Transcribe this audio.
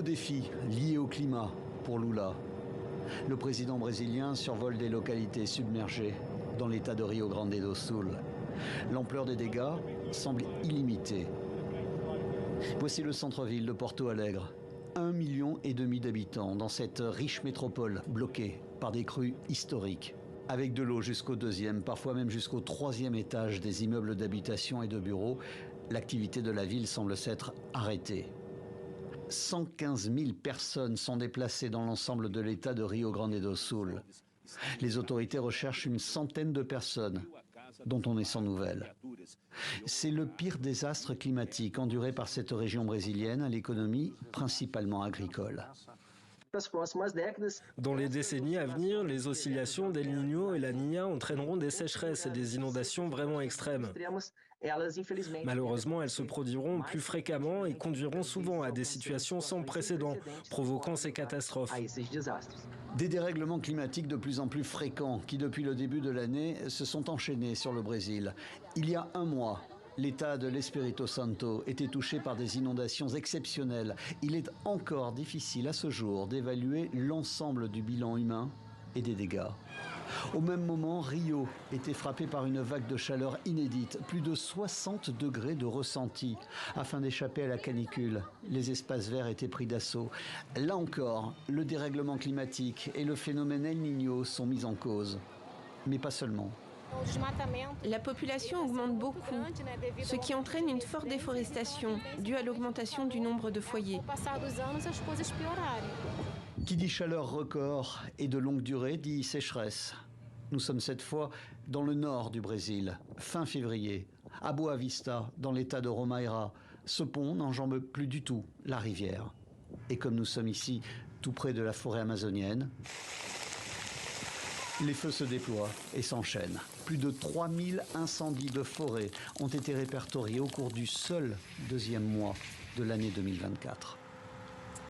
nouveau défi lié au climat pour Lula. Le président brésilien survole des localités submergées dans l'état de Rio Grande do Sul. L'ampleur des dégâts semble illimitée. Voici le centre-ville de Porto Alegre. 1,5 million d'habitants dans cette riche métropole bloquée par des crues historiques. Avec de l'eau jusqu'au 2e, parfois même jusqu'au 3e étage des immeubles d'habitation et de bureaux, l'activité de la ville semble s'être arrêtée. 115 000 personnes sont déplacées dans l'ensemble de l'état de Rio Grande do Sul. Les autorités recherchent une centaine de personnes dont on est sans nouvelles. C'est le pire désastre climatique enduré par cette région brésilienne à l'économie principalement agricole. Dans les décennies à venir, les oscillations d'El Niño et la Niña entraîneront des sécheresses et des inondations vraiment extrêmes. Malheureusement, elles se produiront plus fréquemment et conduiront souvent à des situations sans précédent, provoquant ces catastrophes. Des dérèglements climatiques de plus en plus fréquents qui, depuis le début de l'année, se sont enchaînés sur le Brésil. Il y a un mois, l'État de l'Espírito Santo était touché par des inondations exceptionnelles. Il est encore difficile à ce jour d'évaluer l'ensemble du bilan humain et des dégâts. Au même moment, Rio était frappé par une vague de chaleur inédite, plus de 60 degrés de ressenti. Afin d'échapper à la canicule, les espaces verts étaient pris d'assaut. Là encore, le dérèglement climatique et le phénomène El Niño sont mis en cause. Mais pas seulement. La population augmente beaucoup, ce qui entraîne une forte déforestation due à l'augmentation du nombre de foyers. Qui dit chaleur record et de longue durée dit sécheresse. Nous sommes cette fois dans le nord du Brésil, fin février, à Boa Vista, dans l'état de Romaira. Ce pont n'enjambe plus du tout la rivière. Et comme nous sommes ici, tout près de la forêt amazonienne, les feux se déploient et s'enchaînent. Plus de 3000 incendies de forêt ont été répertoriés au cours du seul 2e mois de l'année 2024.